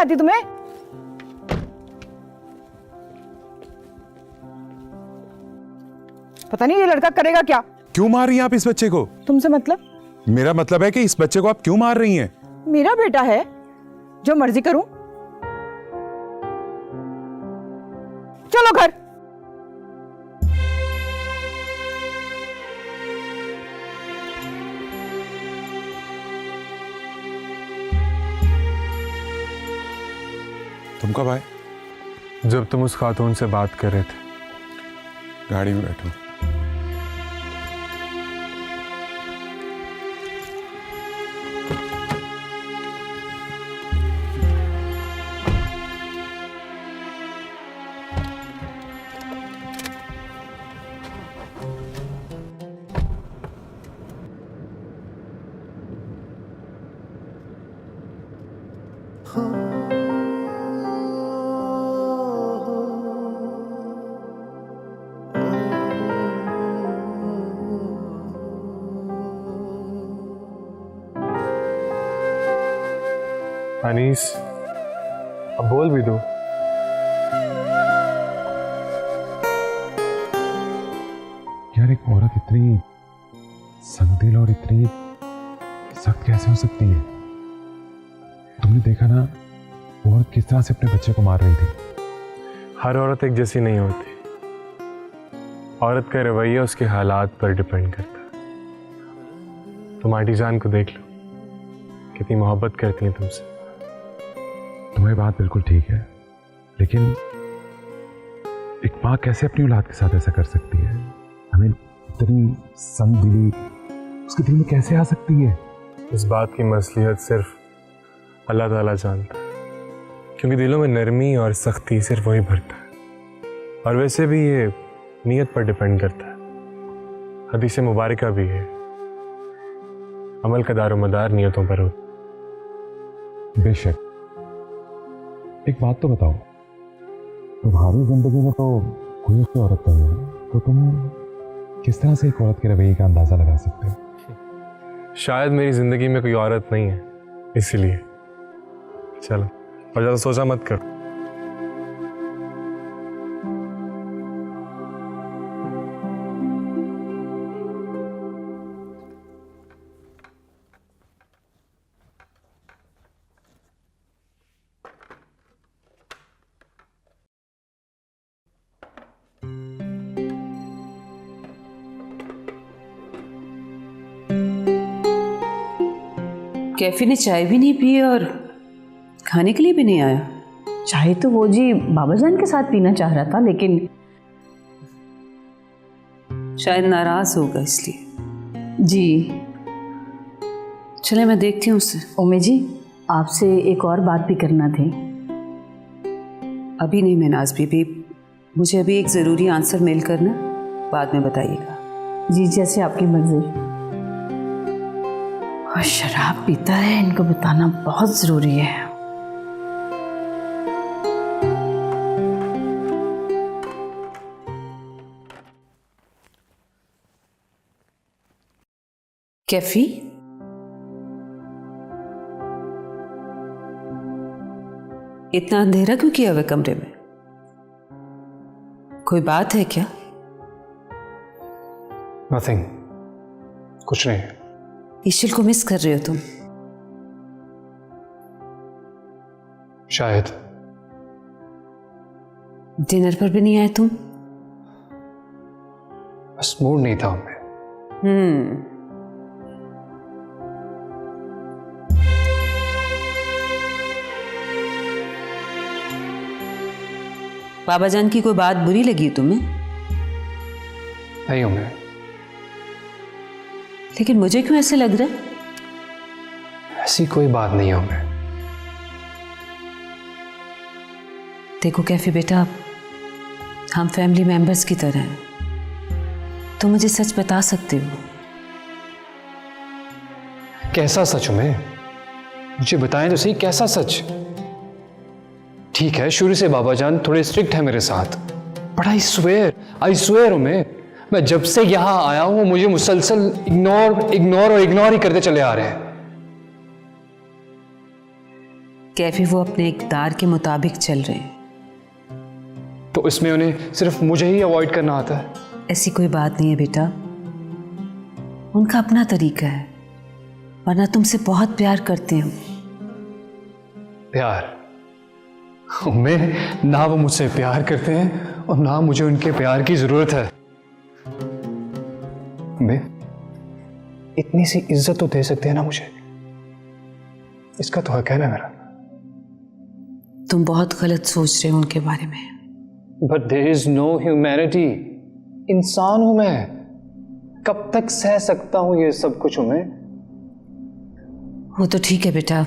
आती तुम्हें? पता नहीं ये लड़का करेगा क्या। क्यों मार रही हैं आप इस बच्चे को? तुमसे मतलब? मेरा मतलब है कि इस बच्चे को आप क्यों मार रही हैं? मेरा बेटा है, जो मर्जी करूं। चलो घर। तुम कब आए? जब तुम उस खातून से बात कर रहे थे। गाड़ी में बैठो। अनीस, अब बोल भी दो। यार एक औरत इतनी संगदिल और इतनी सख्त कैसे हो सकती है? तुमने देखा ना वो औरत किस तरह से अपने बच्चे को मार रही थी। हर औरत एक जैसी नहीं होती। औरत का रवैया उसके हालात पर डिपेंड करता है। तुम आंटी जान को देख लो, कितनी मोहब्बत करती हैं तुमसे। तुम्हारी बात बिल्कुल ठीक है, लेकिन एक माँ कैसे अपनी औलाद के साथ ऐसा कर सकती है? हमें इतनी संगदिली उसके दिल में कैसे आ सकती है? इस बात की मसलियत सिर्फ अल्लाह ताला जानता है, क्योंकि दिलों में नरमी और सख्ती सिर्फ वही भरता है। और वैसे भी ये नीयत पर डिपेंड करता है। हदीस मुबारका भी है, अमल का दारोमदार नियतों पर हो। बेशक, एक बात तो बताओ, तुम्हारी जिंदगी में तो कोई ऐसी औरत नहीं है, तो तुम किस तरह से एक औरत के रवैये का अंदाजा लगा सकते हो? शायद मेरी जिंदगी में कोई औरत नहीं है, इसलिए। चलो, और ज़्यादा सोचा मत करो। कैफी ने चाय भी नहीं पी और खाने के लिए भी नहीं आया। चाय तो वो जी बाबा जान के साथ पीना चाह रहा था, लेकिन शायद नाराज होगा इसलिए। जी। चले मैं देखती हूँ उससे। ओमे जी, आपसे एक और बात भी करना थी। अभी नहीं महनाज बीबी, मुझे अभी एक ज़रूरी आंसर मेल करना, बाद में बताइएगा। जी, जैसे आपकी मर्जी। और शराब पीता है, इनको बताना बहुत ज़रूरी है। कैफी, इतना अंधेरा क्यों किया हुआ कमरे में? कोई बात है क्या? नथिंग, कुछ नहीं। ईशिल को मिस कर रहे हो तुम? शायद। डिनर पर भी नहीं आए तुम? बस मूड नहीं था हमें। बाबा जान की कोई बात बुरी लगी तुम्हें? नहीं हमें। लेकिन मुझे क्यों ऐसे लग रहा है? ऐसी कोई बात नहीं है हमें। देखो कैफी बेटा, हम फैमिली मेंबर्स की तरह हैं। तुम मुझे सच बता सकते हो। कैसा सच हमें? मुझे बताएं तो सही, कैसा सच? ठीक है, शुरू से बाबा जान थोड़े स्ट्रिक्ट है मेरे साथ, बट आई स्वेयर हमें, मैं जब से यहां आया हूं मुझे मुसलसल इग्नोर ही करते चले आ रहे हैं। कैफे वो अपने इक़्तिदार के मुताबिक चल रहे हैं। तो इसमें उन्हें सिर्फ मुझे ही अवॉइड करना आता है? ऐसी कोई बात नहीं है बेटा, उनका अपना तरीका है, वरना तुमसे बहुत प्यार करते हैं। प्यार? उम्मे, ना वो मुझसे प्यार करते हैं और ना मुझे उनके प्यार की जरूरत है। उम्मे, इतनी सी इज्जत तो दे सकते हैं ना मुझे, इसका तो हक है ना मेरा। तुम बहुत गलत सोच रहे हो उनके बारे में। But there is no humanity. इंसान हूं मैं, कब तक सह सकता हूं ये सब कुछ हूं मैं? वो तो ठीक है बेटा,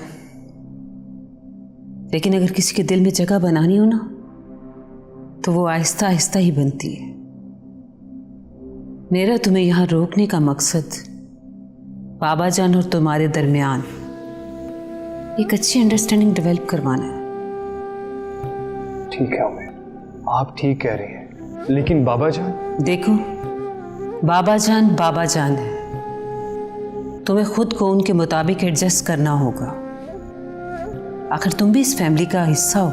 लेकिन अगर किसी के दिल में जगह बनानी हो ना, तो वो आहिस्ता आहिस्ता ही बनती है। मेरा तुम्हें यहां रोकने का मकसद बाबा जान और तुम्हारे दरमियान एक अच्छी अंडरस्टैंडिंग डेवलप करवाना है। ठीक है उम्मे, आप ठीक कह रही हैं, लेकिन बाबा जान? देखो, बाबा जान है, तुम्हें खुद को उनके मुताबिक एडजस्ट करना होगा। आखिर तुम भी इस फैमिली का हिस्सा हो।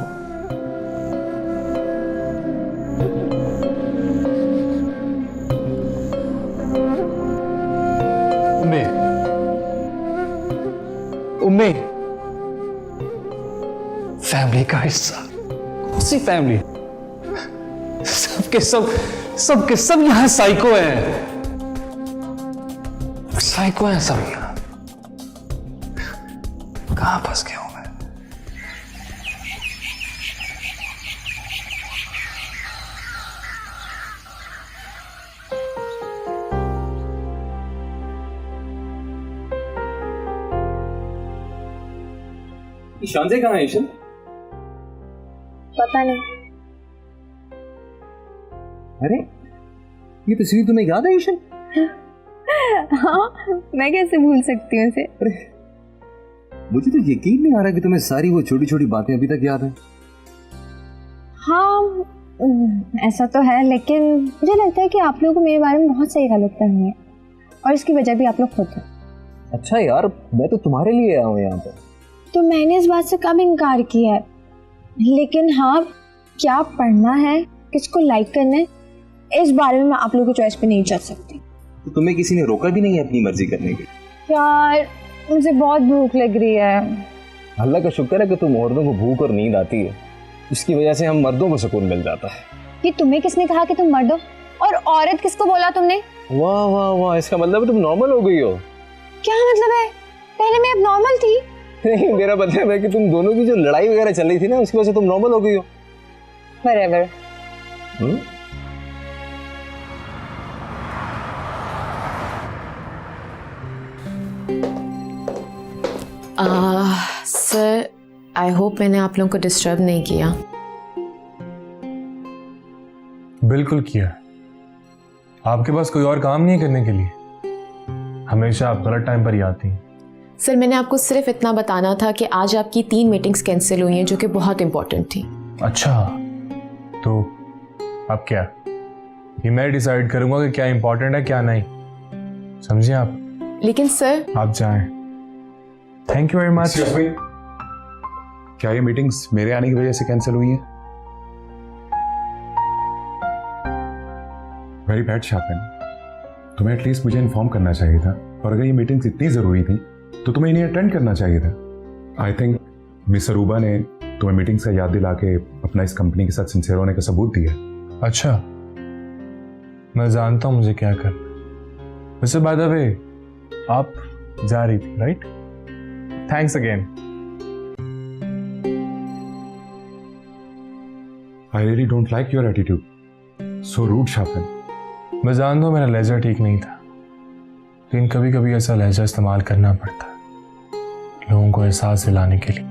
उम्मे, फैमिली का हिस्सा? कौन सी फैमिली? सबके सब यहां साइको हैं। साइको हैं सब यहां। कहां फंस गया हूं मैं? ईशान से कहाँ है ईशान? पता नहीं। अरे ये तस्वीर तुम्हें याद है ईशान? हाँ, मैं कैसे भूल सकती हूँ उसे। अरे मुझे तो यकीन नहीं आ रहा कि तुम्हें सारी वो छोटी छोटी बातें अभी तक याद है। हाँ, ऐसा तो है, लेकिन मुझे लगता है कि आप लोगों को मेरे बारे में बहुत सही गलतफहमी है और इसकी वजह भी आप लोग खुद हैं। अच्छा यार, मैं तो तुम्हारे लिए आया हूँ यहाँ पर। तो मैंने इस बात से कब इनकार किया है, लेकिन हाँ, क्या पढ़ना है, किसको लाइक करना है, इस बारे में मैं आप लोगों की चॉइस पे नहीं चल सकती। तो तुम्हें किसी ने रोका भी नहीं है अपनी मर्जी करने की? यार मुझे बहुत भूख लग रही है। अल्लाह का शुक्र है कि तुम औरतों को भूख और नींद आती है, इसकी वजह से हम मर्दों को सुकून मिल जाता है। कि तुम्हें किसने कहा कि तुम मर्द हो, और औरत किसको बोला तुमने? वाह वाह वाह, इसका मतलब तुम नॉर्मल हो गई हो। क्या मतलब है? पहले मैं अब नॉर्मल थी। नहीं, मेरा मतलब है कि तुम दोनों की जो लड़ाई वगैरह चल रही थी ना, उसकी वजह से तुम नॉर्मल हो गई हो। Whatever. सर, आई होप मैंने आप लोगों को डिस्टर्ब नहीं किया। बिल्कुल किया। आपके पास कोई और काम नहीं है करने के लिए? हमेशा आप गलत टाइम पर ही आती हैं। सर, मैंने आपको सिर्फ इतना बताना था कि आज आपकी 3 मीटिंग्स कैंसिल हुई हैं जो कि बहुत इंपॉर्टेंट थी। अच्छा, तो अब क्या? ये मैं डिसाइड करूंगा कि क्या इंपॉर्टेंट है क्या नहीं, समझिए आप। लेकिन सर, आप जाएं। Thank you very much. क्या ये मीटिंग्स मेरे आने की वजह से कैंसिल हुई हैं? वेरी बैड शापिन, तुम्हें एटलीस्ट मुझे इन्फॉर्म करना चाहिए था, और अगर ये मीटिंग्स इतनी जरूरी थी तो तुम्हें इन्हें अटेंड करना चाहिए था। आई थिंक मिस अरूबा ने तुम्हें मीटिंग्स का याद दिला के अपना इस कंपनी के साथ सिंसियर होने का सबूत दिया। अच्छा, मैं जानता हूं मुझे क्या करना। वैसे बाय द वे, आप जा रही थी right? Thanks again. I really don't like your attitude, so rude शापिन। मैं जानता हूं मेरा लहजा ठीक नहीं था, लेकिन कभी कभी ऐसा लहजा इस्तेमाल करना पड़ता है लोगों को एहसास दिलाने के लिए।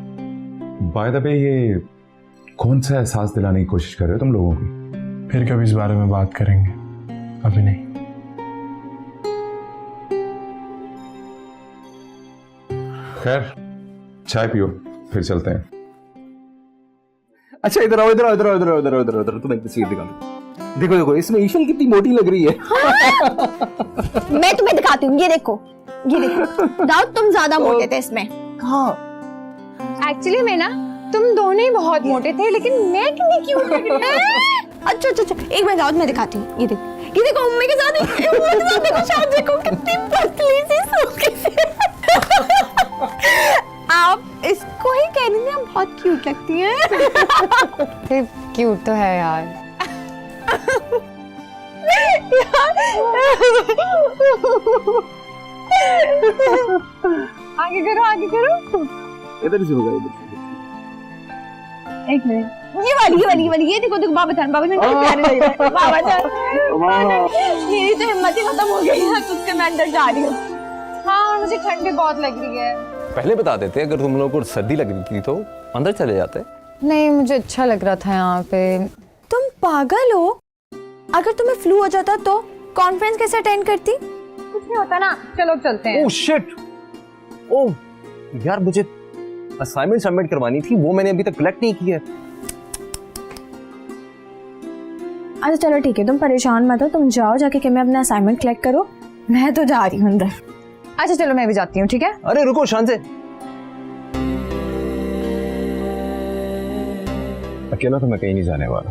बाय द वे, ये कौन सा एहसास दिलाने की कोशिश कर रहे हो तुम लोगों की? फिर कभी इस बारे में बात करेंगे, अभी नहीं। खैर, चाय पियो, फिर चलते हैं। अच्छा, इधर आओ, इधर आओ, इधर आओ, इधर आओ, इधर आओ, इधर आओ, तुम्हें एक तस्वीर दिखाऊं। देखो देखो, इसमें ईशल कितनी मोटी लग रही है। मैं तुम्हें दिखाती हूँ, ये देखो, ये देखो। दाऊद, तुम ज्यादा मोटे थे इसमें। हाँ, एक्चुअली मैं ना तुम दोनों ही बहुत मोटे थे, लेकिन मैं कितनी क्यूट लग रही हूँ। अच्छा अच्छा अच्छा, एक मिनट आओ, मैं दिखाती हूँ। ये देखो मम्मी के साथ देखो, शायद देखो कितनी पतली सी सूखी सी। आप इसको ही कह रही हैं, बहुत क्यूट लगती हैं। क्यूट तो है यार। आगे करो, आगे करो। इधर से होगा, इधर से। एक मिनट, ये वाली ये देखो बाबा जान कितने प्यारे लग रहे हैं। बाबा जान, मेरी तो हिम्मत ही खत्म हो गई है, तुझसे मैं अंदर जा रही हूँ। हाँ, मुझे ठंड भी बहुत लग रही है। पहले बता देते, अगर तुम लोगों को सर्दी लग रही थी तो अंदर चले जाते। नहीं, मुझे अच्छा लग रहा था यहाँ पे। तुम पागल हो? अगर तुम्हें फ्लू हो जाता तो कॉन्फ्रेंस कैसे अटेंड करती? कुछ नहीं होता ना, चलो चलते हैं। ओह शिट, ओह यार, मुझे असाइनमेंट सबमिट करवानी थी, वो मैंने अभी तक कलेक्ट नहीं की है। अच्छा चलो ठीक है, तुम परेशान मत हो, तुम जाओ जाके कि मैं अपना असाइनमेंट कलेक्ट करो, मैं तो जा रही हूँ अंदर। अच्छा चलो, मैं भी जाती हूँ, ठीक है? अरे रुको, शान से। अकेला तो मैं कहीं नहीं जाने वाला,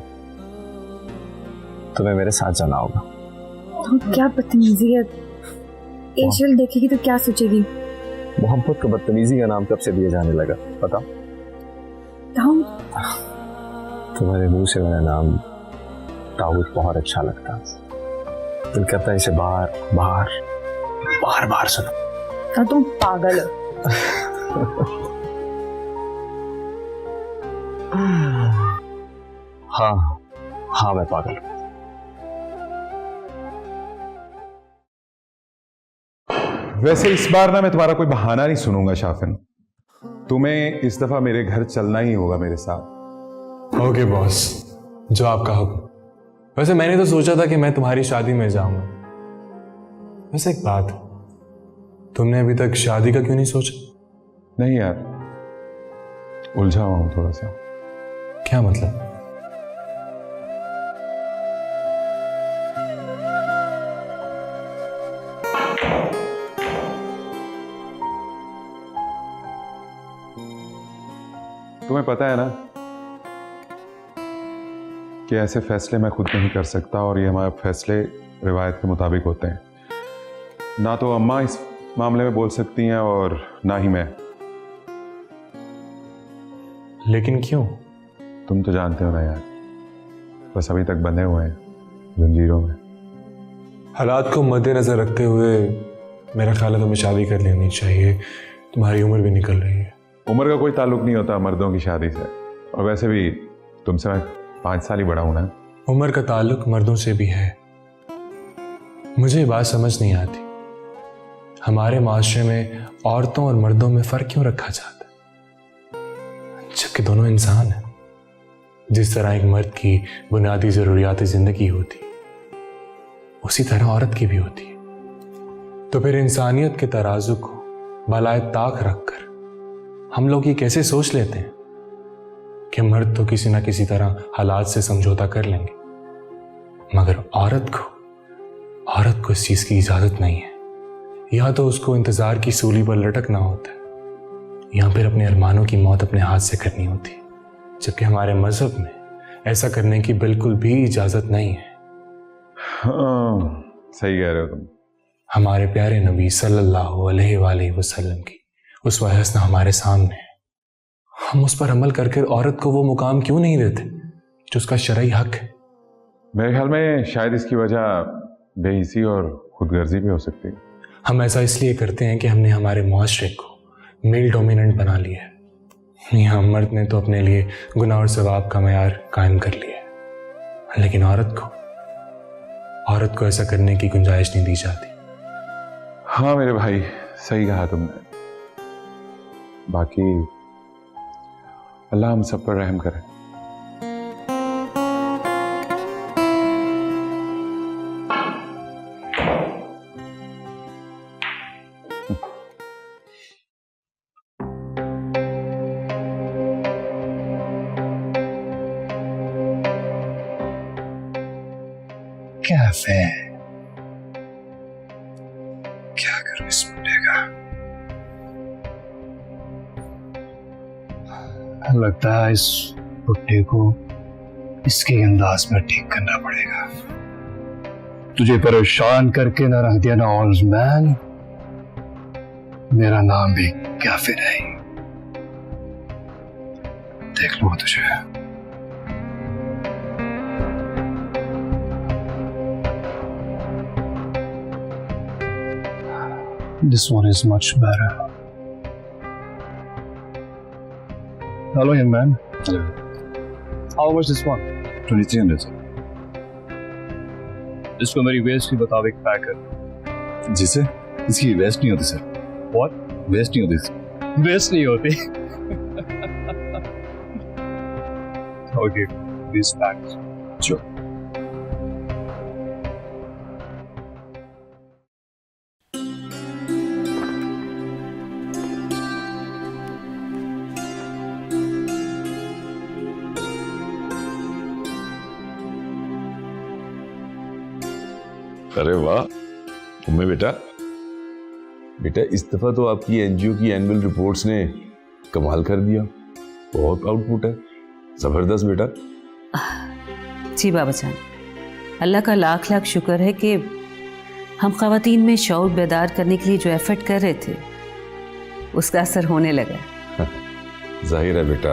तुम्हें मेरे साथ जाना होगा। तो क्या बदतमीजी है, एशल देखेगी तो क्या सोचेगी? मोहब्बत को बदतमीजी का नाम कब से दिया जाने लगा पता? तुम्हारे मुंह से मेरा नाम दाऊद बहुत अच्छा लगता, दिल करता है इसे बार बार बार बार सुनो। तो तुम पागल हो। हाँ हाँ, मैं पागल हूं। वैसे इस बार ना मैं तुम्हारा कोई बहाना नहीं सुनूंगा शाफिन, तुम्हें इस दफा मेरे घर चलना ही होगा मेरे साथ। ओके बॉस, जो आपका हुक्म। वैसे मैंने तो सोचा था कि मैं तुम्हारी शादी में जाऊंगा। वैसे एक बात, तुमने अभी तक शादी का क्यों नहीं सोचा? नहीं यार, उलझा हुआ हूं थोड़ा सा। क्या मतलब? तुम्हें पता है ना कि ऐसे फैसले मैं खुद नहीं कर सकता, और ये हमारे फैसले रिवायत के मुताबिक होते हैं। ना तो अम्मा इस मामले में बोल सकती हैं और ना ही मैं। लेकिन क्यों? तुम तो जानते हो ना यार, बस अभी तक बंधे हुए हैं जंजीरों में। हालात को मद्देनजर रखते हुए मेरा ख्याल है तुम्हें शादी कर लेनी चाहिए, तुम्हारी उम्र भी निकल रही है। उम्र का कोई ताल्लुक नहीं होता मर्दों की शादी से, और वैसे भी तुमसे मैं 5 साल ही बड़ा हूं ना। उम्र का ताल्लुक मर्दों से भी है। मुझे ये बात समझ नहीं आती, हमारे माशरे में औरतों और मर्दों में फर्क क्यों रखा जाता है, जबकि दोनों इंसान हैं। जिस तरह एक मर्द की बुनियादी जरूरियात जिंदगी होती, उसी तरह औरत की भी होती है। तो फिर इंसानियत के तराजू को बलाए ताक रखकर हम लोग ये कैसे सोच लेते हैं कि मर्द तो किसी ना किसी तरह हालात से समझौता कर लेंगे, मगर औरत को इस चीज की इजाजत नहीं है। या तो उसको इंतजार की सूली पर लटकना होता है, या फिर अपने अरमानों की मौत अपने हाथ से करनी होती है, जबकि हमारे मजहब में ऐसा करने की बिल्कुल भी इजाजत नहीं है। हाँ, सही कह रहे हो तुम। हमारे प्यारे नबी सल्लल्लाहु अलैहि वसल्लम की उस हसना हमारे सामने है, हम उस पर अमल करके औरत को वो मुकाम क्यों नहीं देते जो उसका शरई हक है? मेरे ख्याल में शायद इसकी वजह बेहिसी और खुदगर्जी भी हो सकती है। हम ऐसा इसलिए करते हैं कि हमने हमारे मुआशरे को मेल डोमिनेंट बना लिया है। यहाँ मर्द ने तो अपने लिए गुनाह और सवाब का मयार कायम कर लिया है, लेकिन औरत को ऐसा करने की गुंजाइश नहीं दी जाती। हाँ मेरे भाई, सही कहा तुमने। बाकी अल्लाह हम सब पर रहम करे। कैफे, क्या करूं इस मुंडे का? लगता है इस बुट्टे को इसके अंदाज में ठीक करना पड़ेगा। तुझे परेशान करके ना रख दिया ना ऑल्समैन, मेरा नाम भी काफिर है। देख लो तुझे। This one is much better. Hello, young man. Hello. How much this one? 2300 sir. इसको मेरी वेस्ट के मुताबिक पैक कर। जिसे इसकी वेस्ट नहीं होती सर। What? वेस्ट नहीं होती सर। वेस्ट नहीं होती। Okay, these packs. Sure. अरे वाह उम्मे बेटा, बेटा इस दफा तो आपकी एनजीओ की एनुअल रिपोर्ट्स ने कमाल कर दिया। बहुत आउटपुट है, जबरदस्त बेटा। जी बाबा जान, अल्लाह का लाख लाख शुक्र है कि हम ख़वातीन में शऊर बेदार करने के लिए जो एफर्ट कर रहे थे उसका असर होने लगा। जाहिर है बेटा,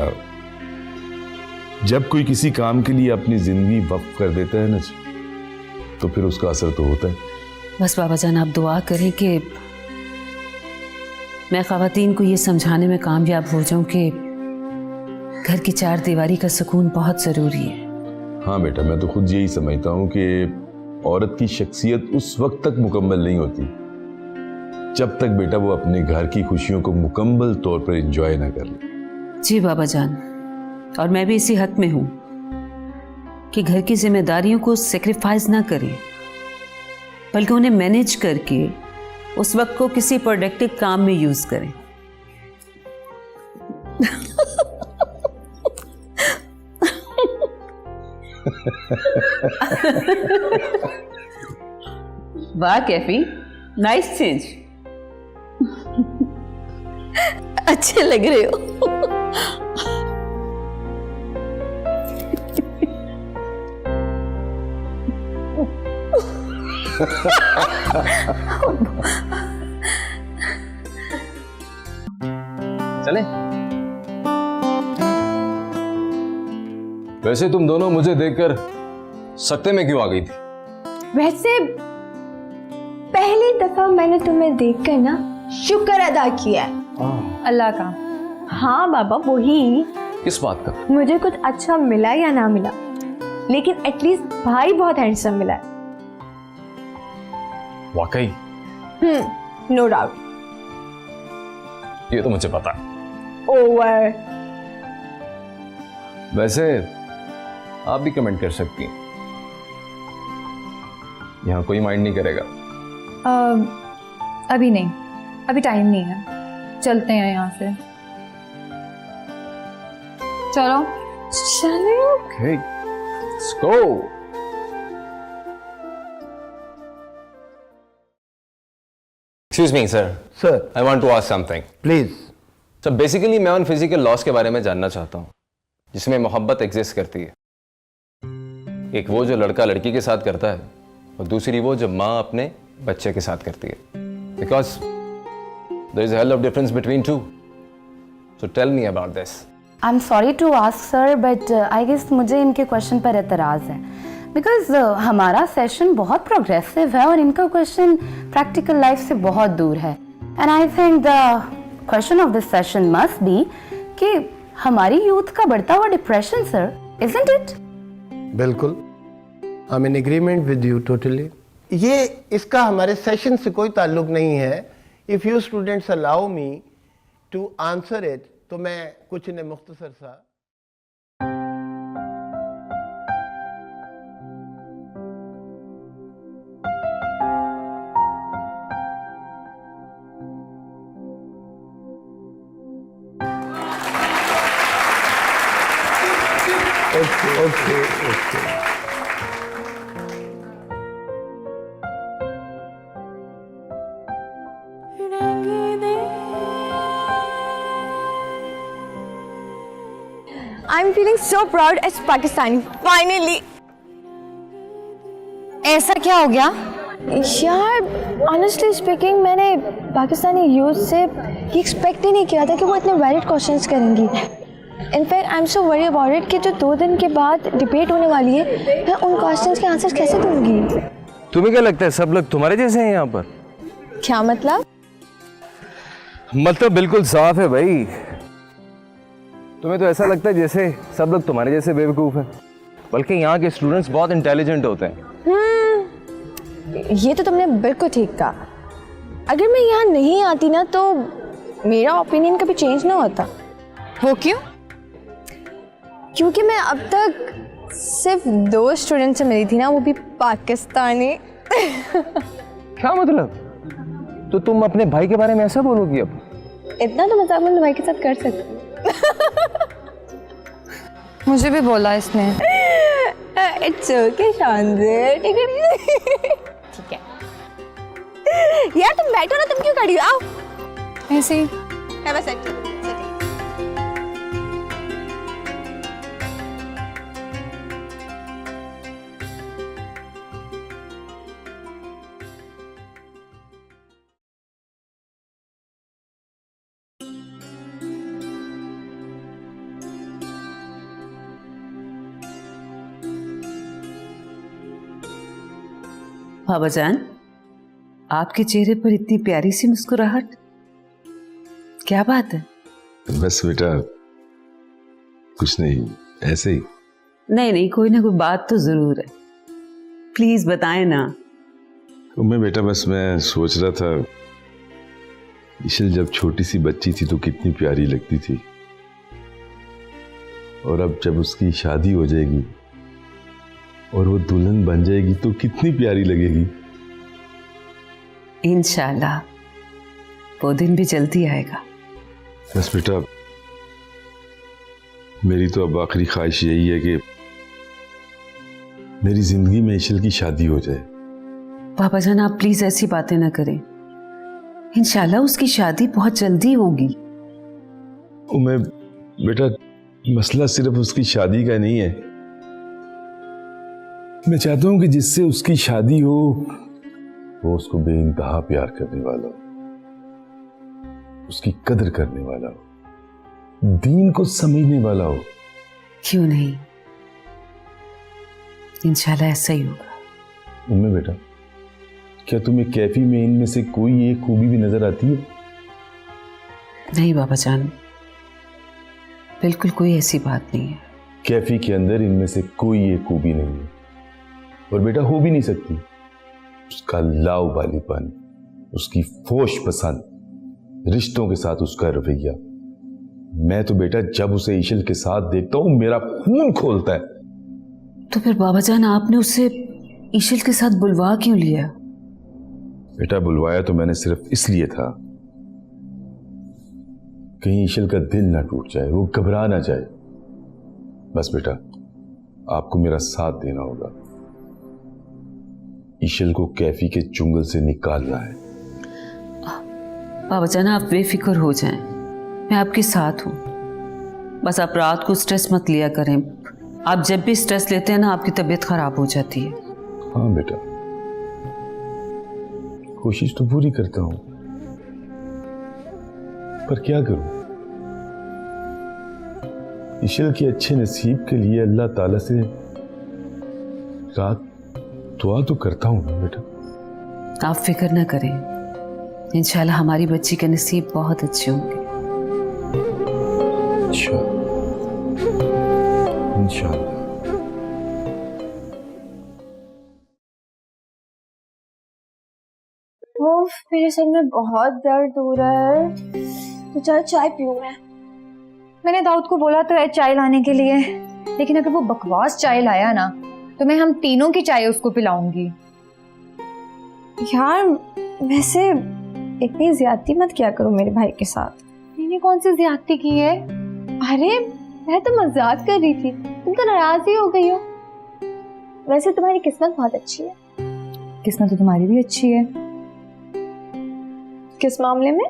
जब कोई किसी काम के लिए अपनी जिंदगी वक्फ कर देता है ना तो फिर उसका असर तो होता है। बस बाबा जान आप दुआ करें कि मैं ख़वातीन को ये समझाने में कामयाब हो जाऊं कि घर की चार दीवारी का सुकून बहुत ज़रूरी है। हाँ बेटा, मैं तो खुद यही समझता हूँ कि औरत की शख्सियत उस वक्त तक मुकम्मल नहीं होती जब तक बेटा वो अपने घर की खुशियों को मुकम्मल तौर पर एंजॉय ना कर ले। जी बाबा जान, और मैं भी इसी हक में हूँ कि घर की जिम्मेदारियों को सेक्रीफाइस ना करें, बल्कि उन्हें मैनेज करके उस वक्त को किसी प्रोडक्टिव काम में यूज करें। वाह कैफी, नाइस चेंज। अच्छे लग रहे हो। चले। वैसे तुम दोनों मुझे देखकर सत्ते में क्यों आ गई थी? वैसे पहली दफा मैंने तुम्हें देखकर ना शुक्र अदा किया है अल्लाह का। हाँ बाबा, वही। किस बात का? मुझे कुछ अच्छा मिला या ना मिला, लेकिन एटलीस्ट भाई बहुत हैंडसम मिला है। वाकई? No doubt. ये तो मुझे पता है। ओवर। वैसे आप भी कमेंट कर सकती हैं, यहाँ कोई माइंड नहीं करेगा। अभी नहीं, अभी टाइम नहीं है, चलते हैं यहाँ से। चलो चलो। Okay, let's go. Excuse me, sir. Sir, I want to ask something. please. So basically मैं उन फिजिकल लॉस के बारे में जानना चाहता हूँ जिसमें मोहब्बत एग्जिस्ट करती है। एक वो जो लड़का लड़की के साथ करता है और दूसरी वो जो माँ अपने बच्चे के साथ करती है। Because there is a hell of difference between two. So tell me about this. I'm sorry to ask sir, but I guess मुझे इनके क्वेश्चन पर एतराज़ है, बिकॉज हमारा सेशन बहुत प्रोग्रेसिव है और इनका क्वेश्चन प्रैक्टिकल लाइफ से बहुत दूर है। And I think the question of this session must be कि हमारी यूथ का बढ़ता हुआ डिप्रेशन सर, isn't it? बिल्कुल, I am in agreement with you totally. ये इसका हमारे सेशन से कोई ताल्लुक नहीं है। If you students allow me to answer it, तो मैं कुछ इन्हें मुख्तसर सा Okay. I'm feeling so proud as Pakistani. Finally. ऐसा क्या हो गया? यार ऑनेस्टली स्पीकिंग मैंने पाकिस्तानी यूथ से ये एक्सपेक्ट ही नहीं किया था कि वो इतने वैलिड क्वेश्चंस करेंगी। In fact I am so worry about it कि जो 2 दिन के बाद डिबेट होने वाली है मैं उन क्वेश्चंस के आंसर्स कैसे दूंगी। तुम्हें क्या लगता है सब लोग तुम्हारे जैसे हैं यहाँ पर? क्या मतलब? मतलब बिल्कुल साफ है भाई। तुम्हें तो ऐसा लगता है जैसे सब लोग तुम्हारे जैसे बेवकूफ हैं, बल्कि यहाँ के स्टूडेंट्स बहुत इंटेलिजेंट होते हैं। ये तो तुमने बिल्कुल ठीक कहा। अगर मैं यहाँ नहीं आती ना तो मेरा ओपिनियन कभी चेंज ना होता। वो क्यों? क्योंकि मैं अब तक सिर्फ 2 स्टूडेंट से मिली थी ना, वो भी पाकिस्तानी। क्या मतलब? तो तुम अपने भाई के बारे में ऐसा बोलोगी अब? इतना तो मजाक मैं भाई के साथ कर सकती हूँ। मुझे भी बोला इसने। इट्स ओके शानदार, ठीक है। यार तुम बैठो ना, तुम क्यों खड़ी हो? आओ। ऐसे ही। Have a seat. बाबा जान, आपके चेहरे पर इतनी प्यारी सी मुस्कुराहट, क्या बात है? बस बेटा कुछ नहीं, ऐसे ही। नहीं नहीं, कोई ना कोई बात तो जरूर है, प्लीज बताएं ना। तो मैं सोच रहा था, इशल जब छोटी सी बच्ची थी तो कितनी प्यारी लगती थी, और अब जब उसकी शादी हो जाएगी और वो दुल्हन बन जाएगी तो कितनी प्यारी लगेगी। इंशाल्लाह वो दिन भी जल्दी आएगा। बस बेटा मेरी तो अब आखिरी ख्वाहिश यही है कि मेरी जिंदगी में इशल की शादी हो जाए। बाबा जान आप प्लीज ऐसी बातें ना करें, इंशाल्लाह उसकी शादी बहुत जल्दी होगी। मैं बेटा मसला सिर्फ उसकी शादी का नहीं है, मैं चाहता हूं कि जिससे उसकी शादी हो वो उसको बेइंतहा प्यार करने वाला हो, उसकी कदर करने वाला हो, दीन को समझने वाला हो। क्यों नहीं, इंशाल्लाह ऐसा ही होगा। उम्मे बेटा क्या तुम्हें कैफी में इनमें से कोई एक खूबी भी नजर आती है? नहीं बाबा जान, बिल्कुल कोई ऐसी बात नहीं है। कैफी के अंदर इनमें से कोई एक खूबी नहीं है, और बेटा हो भी नहीं सकती। उसका लाव वालीपन, उसकी फोश पसंद, रिश्तों के साथ उसका रवैया, मैं तो बेटा जब उसे इशल के साथ देखता हूं मेरा खून खोलता है। तो फिर बाबा जान आपने उसे इशल के साथ बुलवा क्यों लिया? बेटा बुलवाया तो मैंने सिर्फ इसलिए था कहीं इशल का दिल ना टूट जाए, वो घबरा ना जाए। बस बेटा आपको मेरा साथ देना होगा, इशल को कैफी के चुंगल से निकालना है। बाबा जान आप बेफिक्र हो जाएं, मैं आपके साथ हूं। बस आप रात को स्ट्रेस मत लिया करें, आप जब भी स्ट्रेस लेते हैं ना आपकी तबीयत खराब हो जाती है। हाँ बेटा कोशिश तो पूरी करता हूं, पर क्या करूं, इशल के अच्छे नसीब के लिए अल्लाह ताला से रात दुआ तो करता हूं ना बेटा। आप फिक्र ना करें, इंशाल्लाह हमारी बच्ची के नसीब बहुत अच्छे होंगे। अच्छा इंशाल्लाह। ओफ मेरे सर में बहुत दर्द हो रहा है, तो चल चाय पीऊं मैं। मैंने दाऊद को बोला तो है चाय लाने के लिए, लेकिन अगर वो बकवास चाय लाया ना तो मैं हम तीनों की चाय उसको पिलाऊंगी। यार वैसे इतनी ज्यादती मत किया करो मेरे भाई के साथ। मैंने कौन सी ज्यादती की है? अरे मैं तो मजाक कर रही थी, तुम तो नाराज ही हो गई हो। वैसे तुम्हारी किस्मत बहुत अच्छी है। किस्मत तो तुम्हारी भी अच्छी है। किस मामले में?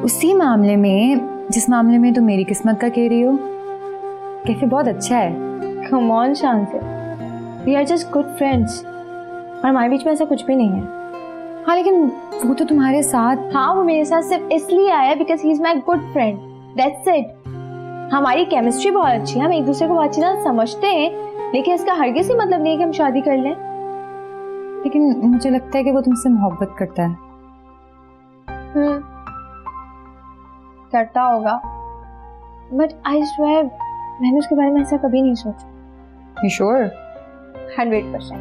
उसी मामले में जिस मामले में तुम मेरी किस्मत का कह रही हो। कैफे बहुत अच्छा है। कम ऑन शान से, we are just good friends और हमारे बीच में ऐसा कुछ भी नहीं है। हाँ लेकिन वो तो तुम्हारे साथ, हाँ वो मेरे साथ सिर्फ इसलिए आया because he is my good friend, that's it. हमारी केमिस्ट्री बहुत अच्छी है, हम एक दूसरे को बहुत अच्छी तरह समझते हैं, लेकिन इसका हरगिज़ ही मतलब नहीं है कि हम शादी कर लें। लेकिन मुझे लगता है कि वो तुमसे मोहब्बत करता है। करता होगा, बट आई स्वेयर मैंने उसके बारे में ऐसा कभी नहीं सोचा। You sure? 100%।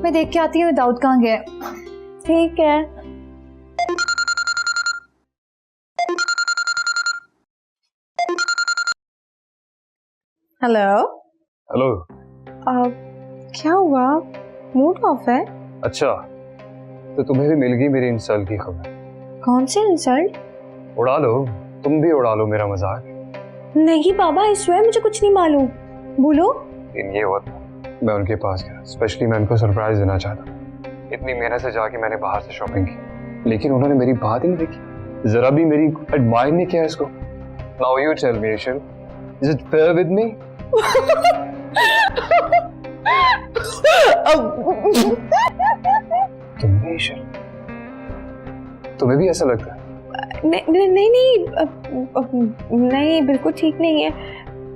मैं देख के आती हूँ दाऊद कहाँ गया। ठीक है। हेलो। हेलो। क्या हुआ, मूड ऑफ है? अच्छा, तो तुम्हें भी मिल गई मेरी इंसल्ट की खबर। कौन सी इंसल्ट? उड़ा लो, तुम भी उड़ा लो मेरा मजाक। नहीं बाबा, इस स्वयं मुझे कुछ नहीं मालूम, बोलो। लेकिन ये हुआ था, मैं उनके पास गया, स्पेशली मैं उनको सरप्राइज देना चाहता। इतनी मेहनत से जाके मैंने बाहर से शॉपिंग की, लेकिन उन्होंने मेरी बात ही नहीं देखी, जरा भी मेरी एडमायर नहीं किया इसको। नाउ यू टेल मी ईशल, is it fair with me? तुमने ईशल, तुम्हें भी ऐसा लगता है? नहीं बिल्कुल ठीक नहीं है,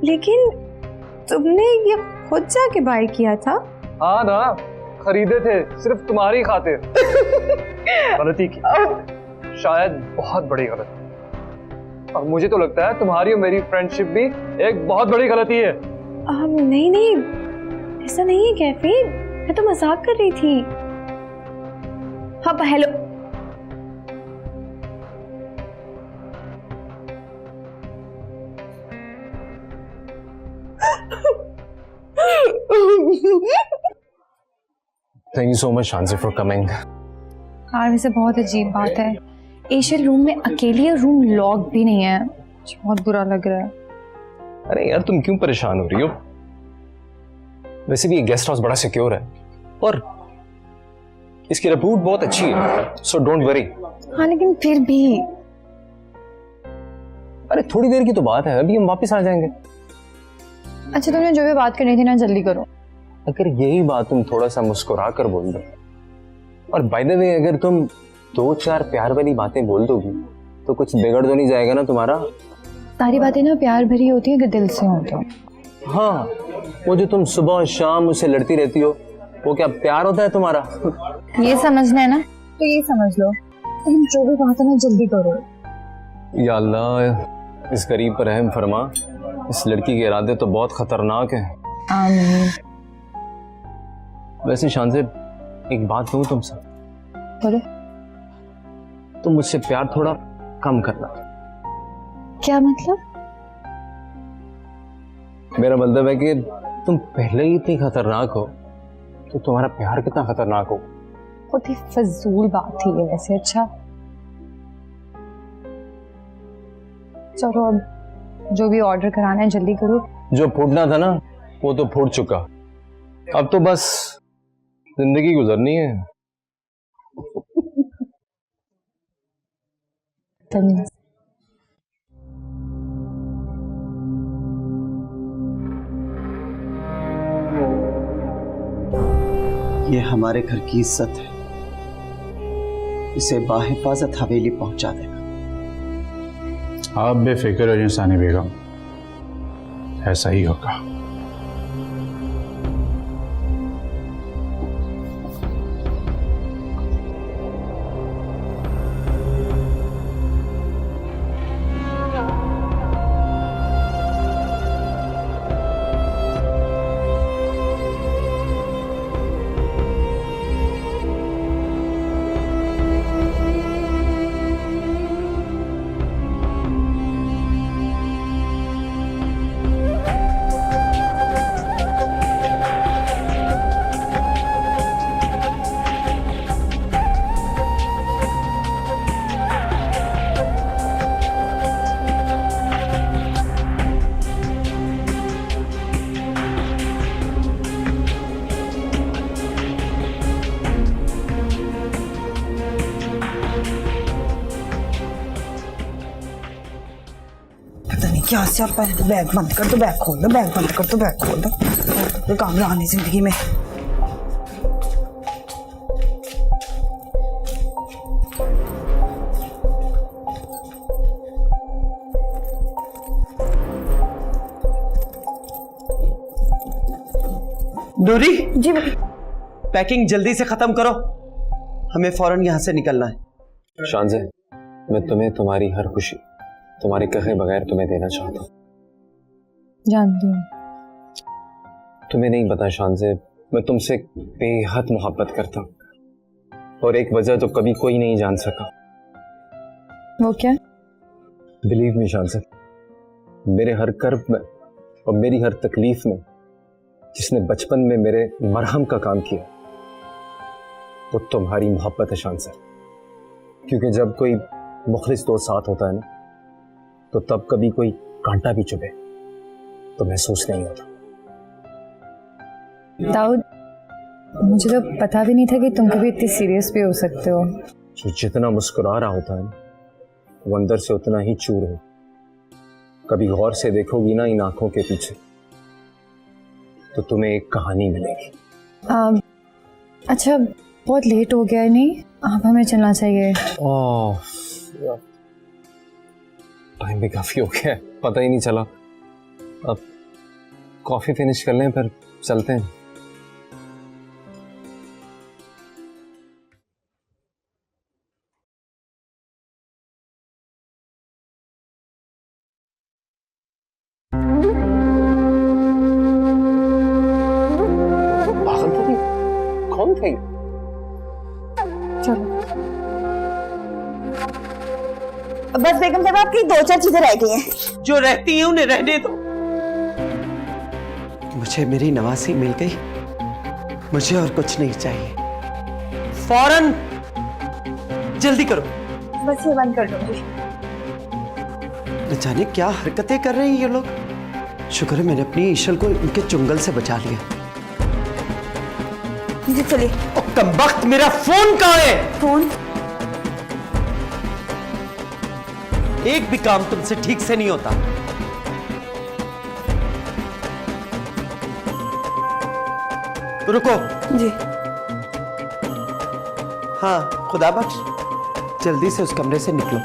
लेकिन तुमने ये खुद जाके बाय किया था? हाँ ना, खरीदे थे सिर्फ तुम्हारी खातिर। गलती की, शायद बहुत बड़ी गलती, और मुझे तो लगता है तुम्हारी और मेरी फ्रेंडशिप भी एक बहुत बड़ी गलती है। नहीं ऐसा नहीं है कैफी, मैं तो मजाक कर रही थी। हाँ hello. Thank you so much शांसी फॉर कमिंग। हाँ वैसे बहुत अजीब बात है, एशियल रूम में अकेली है, रूम लॉक भी नहीं है, मुझे बहुत बुरा लग रहा है। अरे यार तुम क्यों परेशान हो रही हो? वैसे भी ये गेस्ट हाउस बड़ा सिक्योर है और इसकी रिपोर्ट बहुत अच्छी है, सो डोंट वरी। हाँ लेकिन फिर भी। अरे थोड़ी देर की तो बात है, अभी हम वापस आ जाएंगे। अच्छा तुमने जो भी बात करनी थी ना जल्दी करो। अगर यही बात तुम थोड़ा सा मुस्कुरा कर बोल दो, और बाय द वे अगर तुम 2-4 प्यार वाली बातें बोल दोगी तो कुछ बिगड़ तो नहीं जाएगा ना तुम्हारा? सारी बातें ना प्यार भरी होती है, अगर दिल से हो तो। हाँ, वो जो तुम सुबह और शाम मुझसे लड़ती रहती हो, वो क्या प्यार होता है तुम्हारा? ये समझना है ना तो ये समझ लो, लेकिन जो भी बात है ना जल्दी करो। या अल्लाह, इस गरीब पर रहम फरमा, इस लड़की के इरादे तो बहुत खतरनाक है। आमीन। वैसे शान से एक बात कहूं तुमसे? बोलो। तुम मुझसे प्यार थोड़ा कम करना। क्या मतलब? मेरा मतलब है कि तुम पहले ही इतनी खतरनाक हो तो तुम्हारा प्यार कितना खतरनाक हो। बहुत ही फजूल बात थी ये वैसे। अच्छा चलो अब जो भी ऑर्डर कराना है जल्दी करो। जो फूटना था ना वो तो फूट चुका, अब तो बस जिंदगी गुजरनी है। ये हमारे घर की इज्जत है, इसे बाहिफाजत हवेली पहुंचा देना। आप बेफिक्र हो इंसानी बेगम, ऐसा ही होगा। क्या से आप पहले बैग बंद कर दो, बैग खोल दो, बैग बंद कर दो, बैग खोल दो, कोई काम रहा नहीं जिंदगी में। डोरी जी पैकिंग जल्दी से खत्म करो, हमें फौरन यहाँ से निकलना है। शानज़े, मैं तुम्हें तुम्हारी हर खुशी तुम्हारे कहे बगैर तुम्हें देना चाहता हूँ। जानती हूँ। तुम्हें नहीं पता शानज़े, मैं तुमसे बेहद मोहब्बत करता हूँ, और एक वजह तो कभी कोई नहीं जान सका। वो क्या? बिलीव मी शानज़े, मेरे हर कर्ब में और मेरी हर तकलीफ में जिसने बचपन में मेरे मरहम का काम किया वो तुम्हारी मोहब्बत है शानज़े। क्योंकि जब कोई मुखलिस दोस्त साथ होता है ना, तो तब कभी कोई कांटा भी चुभे तो महसूस नहीं होता। दाऊद, मुझे तो पता भी नहीं था कि तुम कभी इतनी सीरियस भी हो सकते हो। जो जितना मुस्कुरा रहा होता है ना, वो अंदर से उतना ही चूर हो। कभी गौर से देखोगी ना इन आंखों के पीछे तो तुम्हें एक कहानी मिलेगी। अच्छा, बहुत लेट हो गया है, नहीं अब हमें चलना चाहिए। टाइम भी काफी हो गया है, पता ही नहीं चला। अब कॉफी फिनिश कर लें फिर चलते हैं। कौन थे? चलो। बस बेगम साहब, आपकी 2-4 चीजें रह गई हैं। जो रहती हैं उन्हें रहने दो। मुझे मेरी नवासी मिल गई, मुझे और कुछ नहीं चाहिए। फौरन जल्दी करो। बस ये बंद कर दूंगी। न जाने क्या हरकतें कर रहे हैं ये लोग। शुक्र है मैंने अपनी ईशल को इनके चुंगल से बचा लिया। जी चलिए। कमबख्त, मेरा फोन कहाँ है? फोन? एक भी काम तुमसे ठीक से नहीं होता। रुको। जी। हाँ, खुदा बख्श, जल्दी से उस कमरे से निकलो।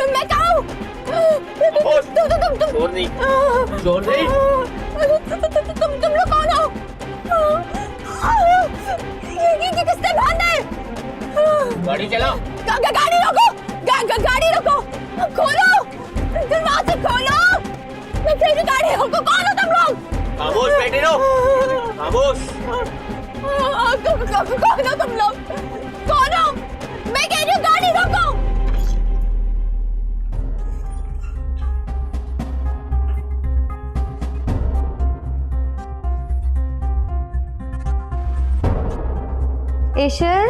मैं कहाँ हूँ? तुम लोग कौन हो? ये किसने बांधा है? गाड़ी चलाओ। गाड़ी रोको, गाड़ी रोको, खोलो, दरवाजा खोलो। मैं फिर गाड़ी रोको। कौन हो तुम लोग? खामोश बैठे रहो, खामोश। कौन हो तुम लोग? कौन हो? मैं कह रही हूँ गाड़ी रोको। ईशल,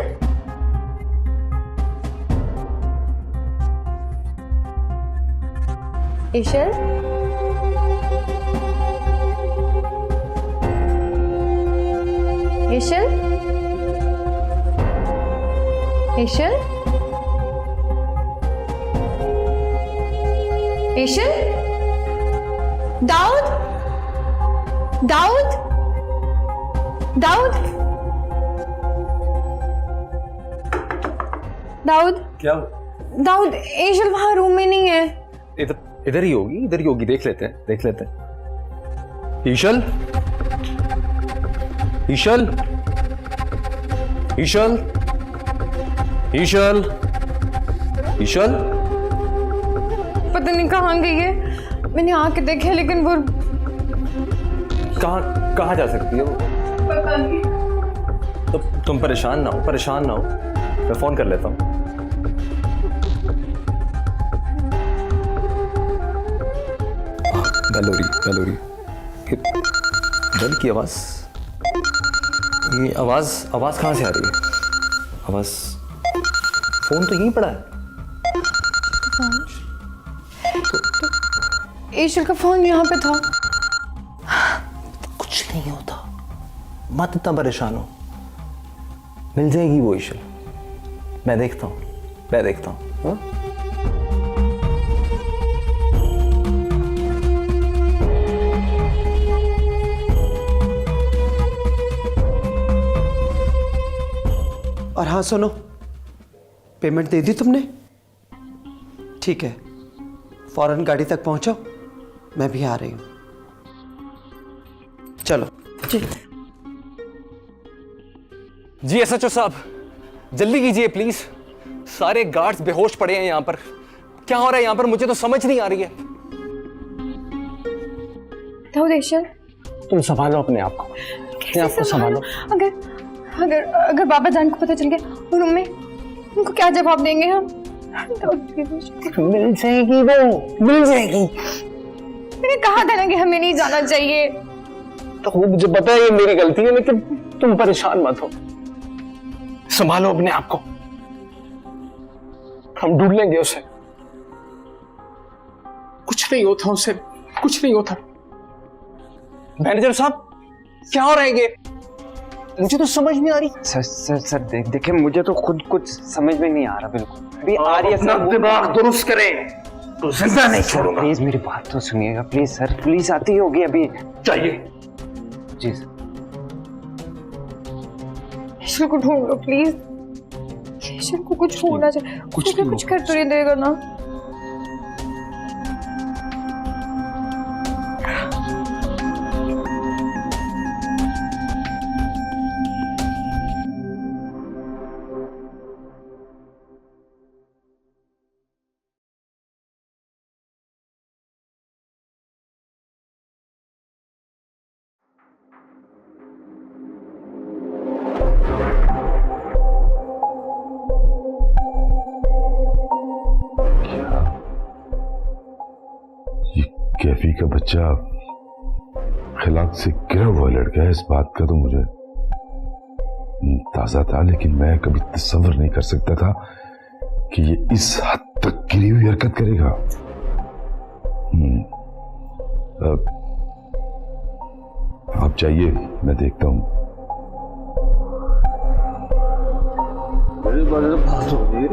ईशल, ईशल, ईशल, ईशल, दाऊद, दाऊद, दाऊद, दाऊद। क्या? दाऊद, ईशल वहां रूम में नहीं है। इधर ही होगी, देख लेते हैं। ईशल, ईशल, ईशल, ईशल, ईशल, पता नहीं कहाँ गई है। मैंने आके देखे लेकिन वो कहाँ जा सकती है वो? पता नहीं। तो तुम परेशान ना हो, मैं फोन कर लेता हूँ। बेल हो रही। बेल की आवाज, ये आवाज कहाँ से आ रही है? आवाज, फोन तो यहीं पड़ा है। ईशल का फोन यहाँ पे था। कुछ नहीं होता, मत इतना परेशान हो, मिल जाएगी वो ईशल। मैं देखता हूँ, मैं देखता हूँ। हाँ? और हाँ सुनो, पेमेंट दे दी तुमने? ठीक है, फौरन गाड़ी तक पहुंचो, मैं भी आ रही हूं। चलो जी एसएचओ साहब, जल्दी कीजिए प्लीज। सारे गार्ड्स बेहोश पड़े हैं यहाँ पर। क्या हो रहा है यहाँ पर, मुझे तो समझ नहीं आ रही है। तुम संभालो अपने आप को, अपने आप को संभालो। अगर अगर अगर बाबा जान को पता चल गया रूम में, उनको क्या जवाब देंगे हम? मिल जाएगी वो, मिल जाएगी। मैंने कहा था ना कि हमें नहीं जाना चाहिए। तो वो मुझे पता है ये मेरी गलती है, लेकिन तुम परेशान मत हो, संभालो अपने आप को। हम ढूंढ लेंगे उसे, कुछ नहीं होता उसे, कुछ नहीं होता। मैनेजर साहब, क्या हो रहा है ये? मुझे तो समझ नहीं आ रही। सर देखिए, मुझे तो खुद कुछ समझ में नहीं आ रहा बिल्कुल। अभी आ रही है सर, दिमाग दुरुस्त करें तो जिंदा नहीं छोड़ूंगा। प्लीज मेरी बात तो सुनिएगा प्लीज सर, प्लीज आती होगी अभी। चाहिए जी सर। ईश्वर को ढूंढ लो प्लीज, ईश्वर को कुछ होना चाहिए। कुछ कर तो नहीं देगा ना? कैफी का बच्चा खिलाक से गिरा हुआ लड़का है, इस बात का तो मुझे ताजा था, लेकिन मैं कभी तस्वर नहीं कर सकता था कि ये इस हद तक गिरी हुई हरकत करेगा। आप जाइए, मैं देखता हूं। बात हो रही है।